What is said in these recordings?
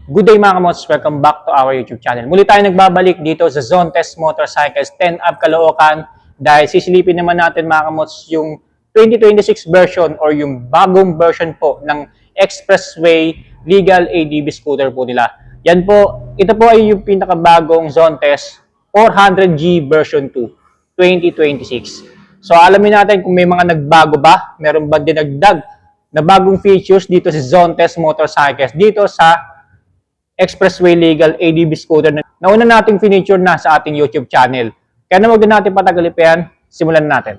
Good day mga kamots, welcome back to our YouTube channel. Muli tayo nagbabalik dito sa Zontes Motorcycles 10 Up Caloocan dahil sisilipin naman natin mga kamots yung 2026 version or yung bagong version po ng Expressway Legal ADB scooter po nila. Yan po, ito po ay yung pinakabagong Zontes 400G version 2 2026. So alamin natin kung may mga nagbago ba, meron ba dinagdag na bagong features dito sa Zontes Motorcycles dito sa Expressway Legal ADB scooter na nauna nating feature na sa ating YouTube channel. Kaya na wag na natin patagalipan, simulan natin.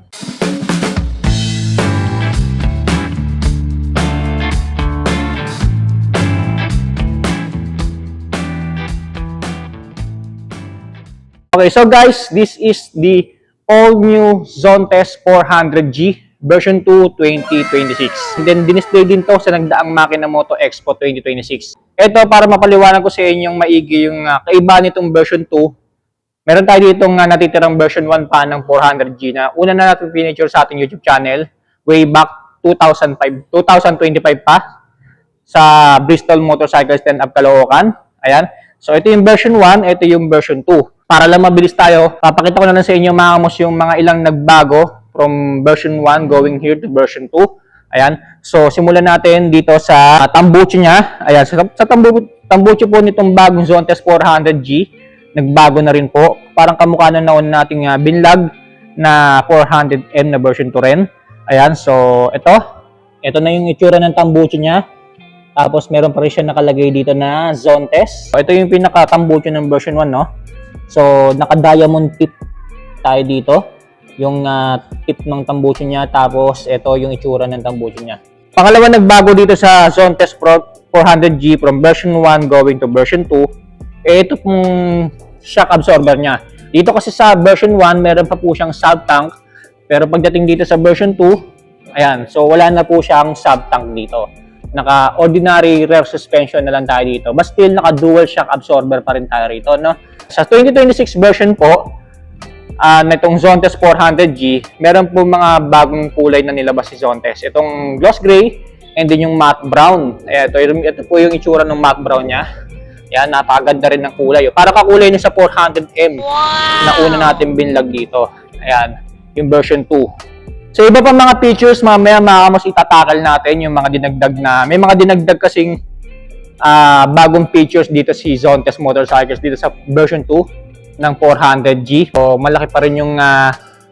Okay, so guys, this is the all new Zontes 400G version 2 2026. And then dinisplay din to sa nagdaang Makina Moto Expo 2026. Ito para mapaliwanag ko sa inyong maigi yung kaibahan nitong version 2. Meron tayo ditong natitirang version 1 pa ng 400G na una na natin feature sa ating YouTube channel way back 2025 pa sa Bristol Motorcycles 10 Up Caloocan. Ayan. So ito yung version 1, ito yung version 2. Para lang mabilis tayo, papakita ko na lang sa inyo mga kamos yung mga ilang nagbago from version 1 going here to version 2. Ayan. So, simulan natin dito sa tambucho niya. Ayan. Sa tambucho po nitong bagong Zontes 400G, nagbago na rin po. Parang kamukha na naon nating binlag na 400M na version 2 rin. Ayan. So, ito na yung itsura ng tambucho niya. Tapos, meron pa rin siya nakalagay dito na Zontes. So, ito yung pinaka-tambucho ng version 1, no? So, naka-diamond tip tayo dito. Yung tip ng tambucho niya, tapos ito yung itsura ng tambucho niya. Pangalawa nagbago dito sa Zontes 400G from version 1 going to version 2, ito pong shock absorber niya. Dito kasi sa version 1, meron pa po siyang sub-tank, pero pagdating dito sa version 2, ayan, so wala na po siyang sub-tank dito. Naka-ordinary rear suspension na lang tayo dito, but still naka-dual shock absorber pa rin tayo rito, no? Sa 2026 version po, nitong Zontes 400G, meron po mga bagong kulay na nilabas si Zontes. Itong gloss gray and then yung matte brown. Ito po yung itsura ng matte brown niya. Yan, napakaganda rin ng kulay. Para kakulay niya sa 400M na una natin binlag dito. Ayan, yung version 2. So iba pa mga features, mamaya mas itatakal natin yung mga dinagdag na. May mga dinagdag kasing bagong features dito si Zontes Motorcycles dito sa version 2 ng 400G. So, malaki pa rin yung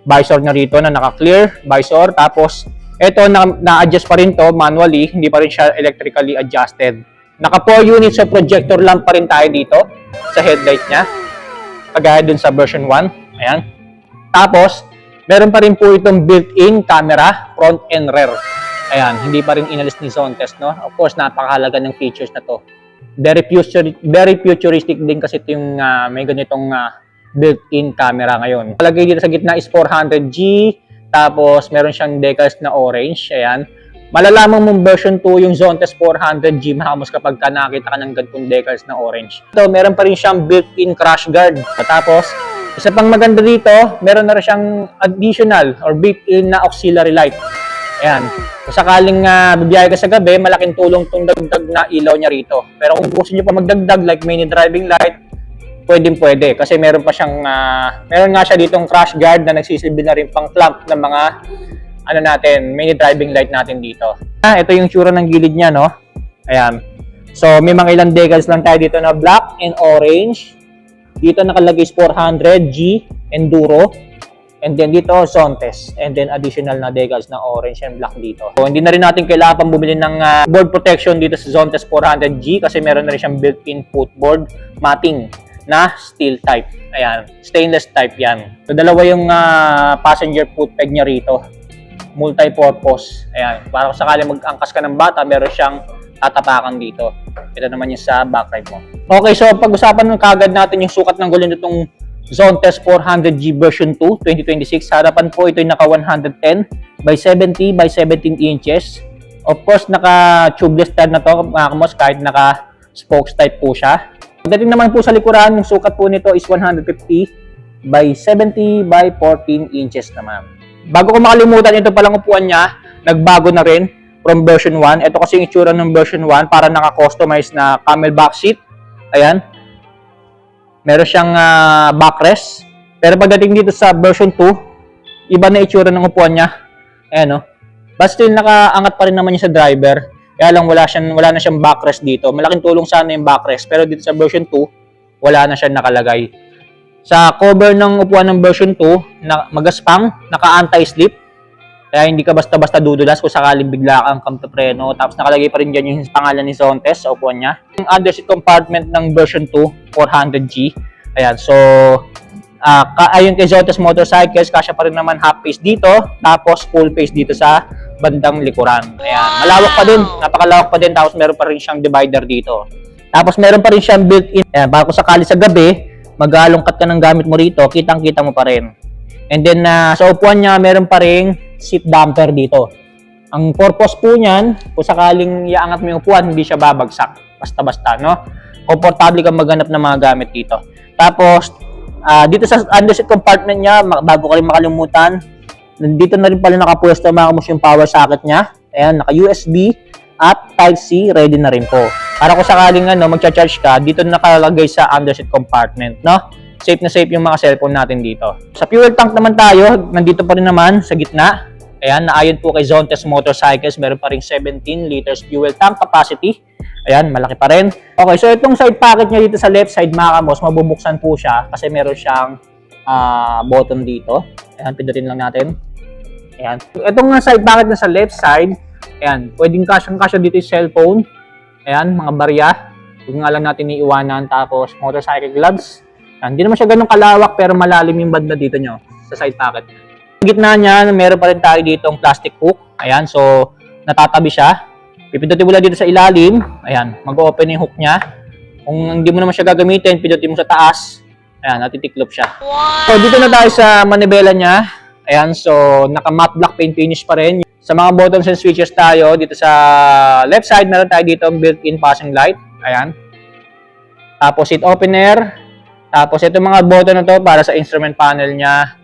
visor niya rito na naka-clear visor. Tapos, ito na-adjust pa rin to manually. Hindi pa rin siya electrically adjusted. Naka 4 units of projector lamp pa rin tayo dito sa headlight niya. Kagaya dun sa version 1. Ayan. Tapos, meron pa rin po itong built-in camera, front and rear. Ayan. Hindi pa rin inalis ni Zontes, no? Of course, napakahalaga ng features na to. Very futuristic din kasi ito yung may ganitong built-in camera ngayon. Palagay dito sa gitna is 400G, tapos meron siyang decals na orange. Ayan. Malalaman mong version 2 yung Zontes 400G mahamos kapag nakita ka ng ganitong decals na orange. Ito, meron pa rin siyang built-in crash guard. Tapos, isa pang maganda dito, meron na rin siyang additional or built-in na auxiliary light. Ayan. Kung sakaling bibiyahe ka sa gabi, malaking tulong itong dagdag na ilaw niya rito. Pero kung gusto niyo pa magdagdag like mini driving light, pwede. Kasi meron pa siyang, meron nga siya ditong crash guard na nagsisilbi na rin pang clamp ng mga, mini driving light natin dito. Ito yung tsura ng gilid niya, no? Ayan. So, may mga ilang decals lang tayo dito na black and orange. Dito nakalagay is 400G Enduro. And then dito, Zontes. And then additional na decals na orange and black dito. So, hindi na rin natin kailangan pang bumili ng board protection dito sa Zontes 400G kasi meron na rin siyang built-in footboard matting na steel type. Ayan, stainless type yan. So, dalawa yung passenger foot peg niya rito. Multi-purpose. Ayan, para kung sakaling mag-angkas ka ng bata, meron siyang tatapakan dito. Ito naman yung sa backride mo. Okay, so pag-usapan ng kagad natin yung sukat ng gulo nitong Zontes 400G version 2 2026. Sa harapan po ito ay naka 110 by 70 by 17 inches. Of course, naka tubeless tire na to mga kamos kahit naka spokes type po siya. Pagdating naman po sa likuran, yung sukat po nito is 150 by 70 by 14 inches naman. Bago ko makalimutan, ito palang upuan niya, nagbago na rin. from version 1. Ito kasi yung itsura ng version 1 para naka-customize na camelback seat. Ayan. Meron siyang backrest. Pero pagdating dito sa version 2, iba na itsura ng upuan niya. Ayan, no? But still, nakaangat pa rin naman niya sa driver. Kaya lang wala na siyang backrest dito. Malaking tulong sana yung backrest. Pero dito sa version 2, wala na siyang nakalagay. Sa cover ng upuan ng version 2, magaspang, naka-anti-slip. Kaya hindi ka basta-basta dudulas kung sakaling bigla kang kamtopreno. Tapos nakalagay pa rin dyan yung pangalan ni Zontes sa upuan niya. Yung underseat compartment ng version 2, 400G. Ayan, so ayon kay Zontes Motorcycles, kasya pa rin naman half face dito. Tapos full face dito sa bandang likuran. Ayan, malawak pa din. Napakalawak pa din. Tapos meron pa rin siyang divider dito. Tapos meron pa rin siyang built-in. Ayan, para kung sakali sa gabi, mag-alongkat ka ng gamit mo rito, kitang-kita mo pa rin. And then sa upuan niya, meron pa rin seat damper dito. Ang purpose po niyan, kung sakaling iangat mo yung upuan, hindi siya babagsak. Basta-basta, no? Komportable kang maghanap ng mga gamit dito. Tapos, dito sa underseat compartment niya, bago ka rin makalimutan, nandito na rin pala nakapwesto yung power socket niya. Ayan, naka-USB at Type-C, ready na rin po. Para kung sakaling magcha-charge ka, dito nakalagay sa underseat compartment, no? Safe na safe yung mga cellphone natin dito. Sa fuel tank naman tayo, nandito pa rin naman sa gitna. Ayan, naayon po kay Zontes Motorcycles, meron pa ring 17 liters fuel tank capacity. Ayan, malaki pa rin. Okay, so itong side pocket niya dito sa left side, mga kamos, mabubuksan po siya kasi meron siyang button dito. Ayan, pindutin lang natin. Ayan. Itong side pocket na sa left side, ayan, pwedeng kasya dito yung cellphone. Ayan, mga barya. Huwag nga lang natin iiwanan. Tapos, motorcycle gloves. Ayan, hindi naman siya ganun kalawak pero malalim yung banda dito nyo sa side pocket. Sa gitna niya, meron pa rin tayo dito ang plastic hook. Ayan, so natatabi siya. Pipindutin mo lang dito sa ilalim. Ayan, mag-open yung hook niya. Kung hindi mo naman siya gagamitin, pindutin mo sa taas. Ayan, natitiklop siya. Wow! So, dito na tayo sa manibela niya. Ayan, so naka-matte black paint finish pa rin. Sa mga buttons and switches tayo, dito sa left side, meron tayo dito ang built-in passing light. Ayan. Tapos seat opener. Tapos ito mga button na to para sa instrument panel niya.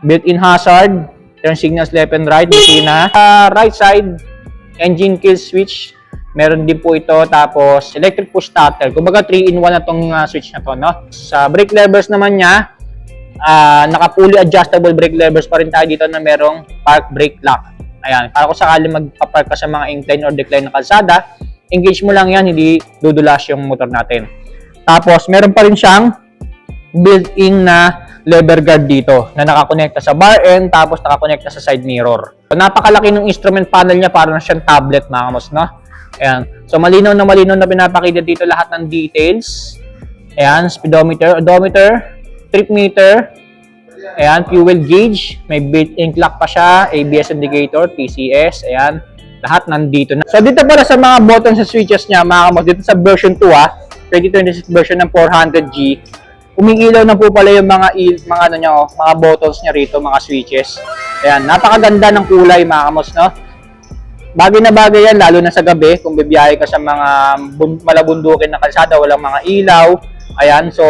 Built-in hazard. Turn signals left and right. Busina. Right side, engine kill switch. Meron din po ito. Tapos electric push starter. Kumbaga 3-in-1 na tong switch na to, no? Sa brake levers naman niya, naka-fully adjustable brake levers pa rin tayo dito na merong park brake lock. Ayan, para kung sakali magpa-park ka sa mga incline or decline na kalsada, engage mo lang yan, hindi dudulas yung motor natin. Tapos, meron pa rin siyang built-in na lever guard dito na nakakonekta sa bar end, tapos nakakonekta sa side mirror. So, napakalaki ng instrument panel niya, para na siyang tablet, mga kamos, no? Ayan. So, malinaw na pinapakita dito lahat ng details. Ayan, speedometer, odometer, trip meter, ayan, fuel gauge, may built-in clock pa siya, ABS indicator, TCS, ayan, lahat nandito na. So, dito pala sa mga buttons sa switches niya, mga kamos, dito sa version 2, 2026 version ng 400G, umiilaw na po pala yung mga buttons niya rito, mga switches. Ayan, napakaganda ng kulay, mga kamos, no? Bagay na bagay yan, lalo na sa gabi, kung bibiyahe ka sa mga malabundukin na kalsada, walang mga ilaw. Ayan, so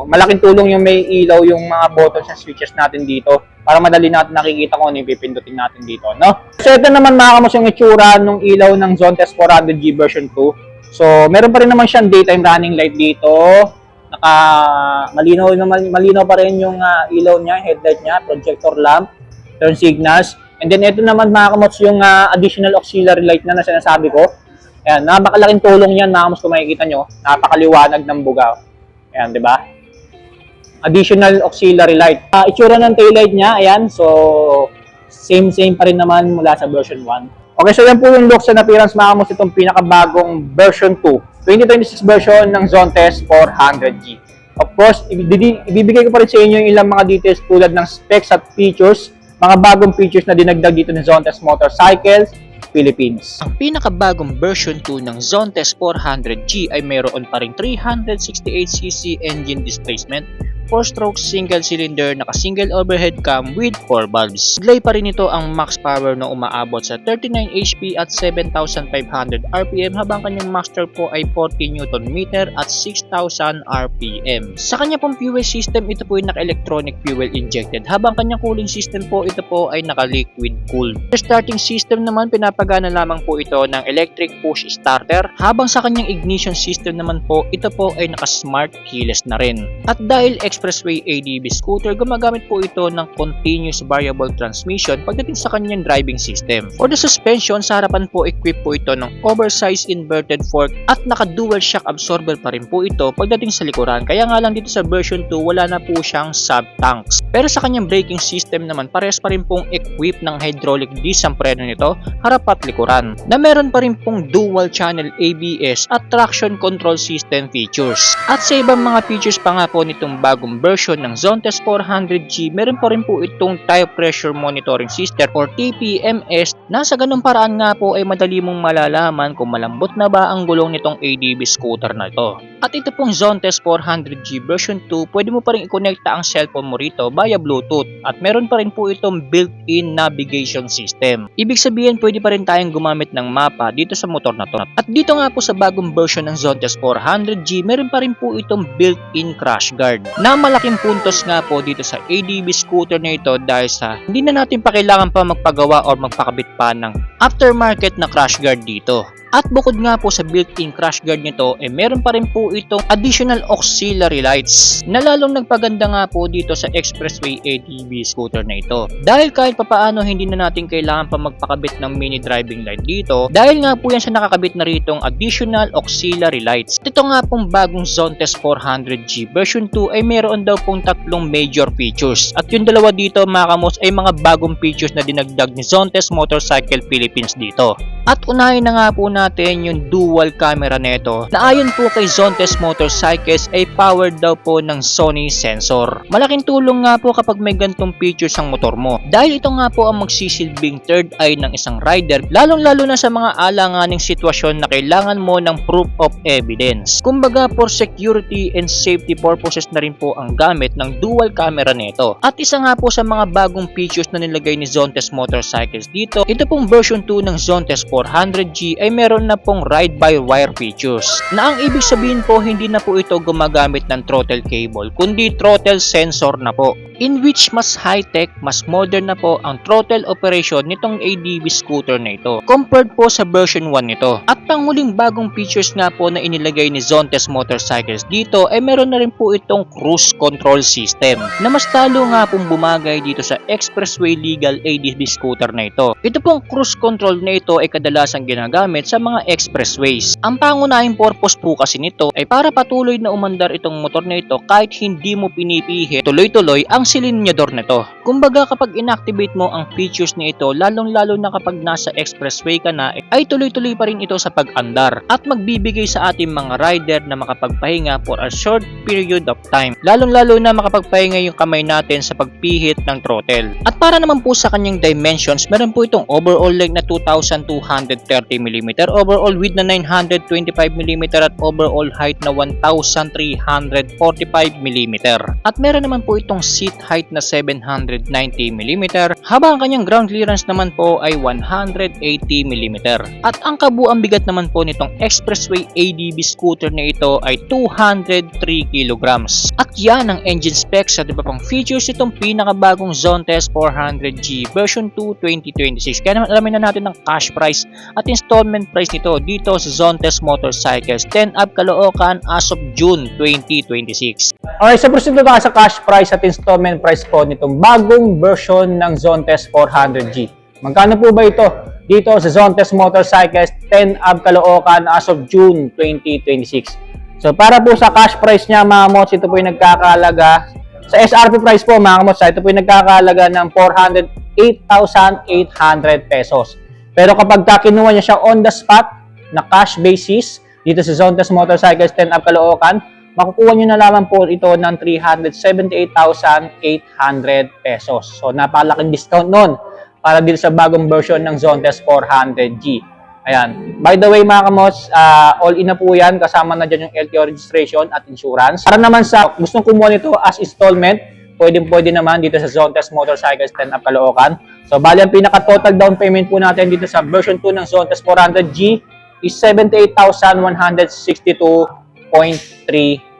malaking tulong yung may ilaw yung mga buttons and switches natin dito para madali natin nakikita kung ano yung pipindutin natin dito, no? So ito naman, mga kamos, yung itsura ng ilaw ng Zontes 400G version 2. So meron pa rin naman siyang daytime running light dito. Malinaw pa rin yung ilaw niya, headlight niya, projector lamp, turn signals. And then ito naman, mga kamos, yung additional auxiliary light na sinasabi ko. Ayan, napakalaking tulong yan, mga kamos, kung makikita nyo, napakaliwanag ng bugaw. Ayan, di ba? Additional auxiliary light. Itsura ng taillight niya, ayan. So, same pa rin naman mula sa version 1. Okay, so yan po yung looks and appearance, mga kamos, itong pinakabagong version 2. 2026 version ng Zontes 400G. Of course, ibibigay ko pa rin sa inyo yung ilang mga details tulad ng specs at features, mga bagong features na dinagdag dito ni Zontes Motorcycles Philippines. Ang pinakabagong version 2 ng Zontes 400G ay mayroon pa ring 368cc engine displacement, 4-stroke single cylinder naka-single overhead cam with 4 valves. Bigay pa rin ito ang max power na umaabot sa 39 HP at 7,500 RPM habang kanyang max torque po ay 40 Nm at 6,000 RPM. Sa kanya pong fuel system, ito po ay naka-electronic fuel injected habang kanyang cooling system po, ito po ay naka-liquid cooled. Sa starting system naman, pinapagana lamang po ito ng electric push starter habang sa kanyang ignition system naman po, ito po ay naka-smart keyless na rin. At dahil expressway ADB scooter, gumagamit po ito ng continuous variable transmission pagdating sa kanyang driving system. For the suspension, sa harapan po equipped po ito ng oversized inverted fork at naka-dual shock absorber pa rin po ito pagdating sa likuran. Kaya nga lang dito sa version 2, wala na po siyang sub-tanks. Pero sa kanyang braking system naman, parehas pa rin pong equipped ng hydraulic disc ang preno nito, harap at likuran, na meron pa rin pong dual channel ABS at traction control system features. At sa ibang mga features pa nga po nitong bagong version ng Zontes 400G, meron pa rin po itong tire pressure monitoring system or TPMS na sa ganung paraan nga po ay madali mong malalaman kung malambot na ba ang gulong nitong ADB scooter na ito. At ito pong Zontes 400G version 2, pwede mo pa rin i-connecta ang cellphone mo rito via Bluetooth at meron pa rin po itong built-in navigation system. Ibig sabihin, pwede pa rin tayong gumamit ng mapa dito sa motor na to. At dito nga po sa bagong version ng Zontes 400G, meron pa rin po itong built-in crash guard na malaking puntos nga po dito sa ADB scooter na ito dahil sa hindi na natin pa kailangan pa magpagawa or magpakabit pa ng aftermarket na crash guard dito. At bukod nga po sa built-in crash guard nito, meron pa rin po itong additional auxiliary lights na lalong nagpaganda nga po dito sa expressway ATV scooter na ito. Dahil kahit papaano hindi na natin kailangan pa magpakabit ng mini driving light dito, dahil nga po yan sa nakakabit na ritong additional auxiliary lights. Ito nga pong bagong Zontes 400G version 2 ay meron daw pong tatlong major features. At yung dalawa dito mga kamos ay mga bagong features na dinagdag ni Zontes Motorcycle Philippines dito. At unahin na nga po natin yung dual camera nito na ayon po kay Zontes Motorcycles ay powered daw po ng Sony sensor. Malaking tulong nga po kapag may gantong features ang motor mo dahil ito nga po ang magsisilbing third eye ng isang rider lalong-lalo na sa mga alanganing sitwasyon na kailangan mo ng proof of evidence. Kumbaga for security and safety purposes na rin po ang gamit ng dual camera nito. At isa nga po sa mga bagong features na nilagay ni Zontes Motorcycles dito, ito pong version 2 ng Zontes 400G ay meron na pong ride-by-wire features na ang ibig sabihin po hindi na po ito gumagamit ng throttle cable kundi throttle sensor na po, in which mas high-tech, mas modern na po ang throttle operation nitong ADB scooter na ito compared po sa version 1 nito. At panghuling bagong features nga po na inilagay ni Zontes Motorcycles dito ay meron na rin po itong cruise control system na mas talo nga pong bumagay dito sa expressway legal ADB scooter na ito. Ito pong cruise control na ito ay kadalasang ginagamit sa mga expressways. Ang pangunahing purpose po kasi nito ay para patuloy na umandar itong motor na ito kahit hindi mo pinipihit tuloy-tuloy ang silinyador nito. Kumbaga kapag inactivate mo ang features na ito, lalong-lalo na kapag nasa expressway ka na, ay tuloy-tuloy pa rin ito sa pag-andar at magbibigay sa ating mga rider na makapagpahinga for a short period of time. Lalong-lalo na makapagpahinga yung kamay natin sa pagpihit ng throttle. At para naman po sa kanyang dimensions, meron po itong overall length na 2,230mm, overall width na 925mm at overall height na 1,345mm. At meron naman po itong seat height na 790mm habang ang kanyang ground clearance naman po ay 180mm. At ang kabuang bigat naman po nitong expressway ADB scooter na ito ay 203 kg. At yan ang engine specs at iba pang features itong pinakabagong Zontes 400G version 2 2026. Kaya naman alamin na natin ang cash price at installment price nito dito sa Zontes Motorcycles 10 Ave Caloocan as of June 2026. Okay, so proceed na tayo sa cash price at installment price po nitong bagong version ng Zontes 400G. Magkano po ba ito dito sa Zontes Motorcycles 10 Ave Caloocan as of June 2026? So para po sa cash price niya mga mods, ito po yung nagkakalaga sa SRP price po mga mods, ito po yung nagkakalaga ng 408,800 pesos. Pero kapag kinuha niya siya on the spot na cash basis dito sa Zontes Motorcycles 10 Ave Caloocan, makukuha nyo na lamang po ito ng 378,800 pesos. So napakalaking discount nun para dito sa bagong version ng Zontes 400G. Ayan. By the way mga kamots, all in na po yan. Kasama na dyan yung LTO registration at insurance. Para naman sa gustong kumuha nito as installment, pwede naman dito sa Zontes Motorcycle Stand Up Caloocan. So, bali ang pinaka-total down payment po natin dito sa version 2 ng Zontes 400G is 78,162.3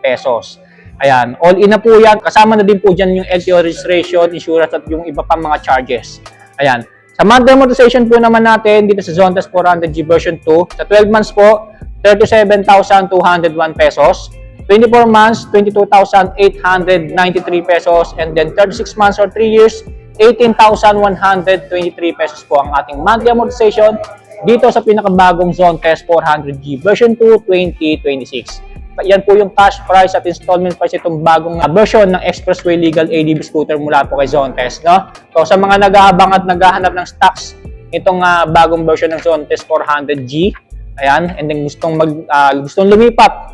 pesos. Ayan. All in na po yan. Kasama na din po dyan yung LTO registration, insurance at yung iba pang mga charges. Ayan. Sa monthly amortization po naman natin dito sa Zontes 400G version 2, sa 12 months po, 37,201 pesos. 24 months, 22,893 pesos. And then 36 months or 3 years, 18,123 pesos po ang ating monthly amortization dito sa pinakabagong Zontes 400G version 2 2026. Yan po yung cash price at installment price itong bagong version ng Expressway Legal ADB scooter mula po kay Zontes, no? So sa mga nag-aabang at naghahanap ng stocks itong bagong version ng Zontes 400G, ayan, and then gustong lumipat,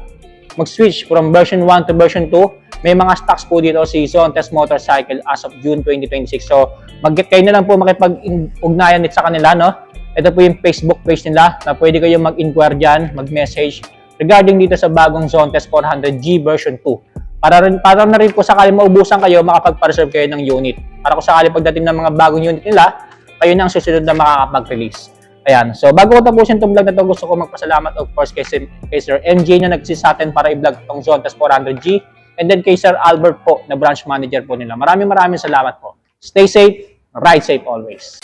mag-switch from version 1 to version 2, may mga stocks po dito si Zontes Motorcycle as of June 2026. So kayo na lang po makipag-ugnayan sa kanila, no? Ito po yung Facebook page nila na pwede kayong mag-inquire dyan, mag-message regarding dito sa bagong Zontes 400G version 2. Para na rin po sakali maubusan kayo, makapag-reserve kayo ng unit. Para kung sakali pagdating ng mga bagong unit nila, kayo na ang susunod na makakapag-release. Ayan. So, bago ko tapusin itong vlog na ito, gusto ko magpasalamat of course kay Sir MJ na nagsis sa atin para i-vlog itong Zontes 400G. And then kay Sir Albert po, na branch manager po nila. Maraming salamat po. Stay safe, ride safe always.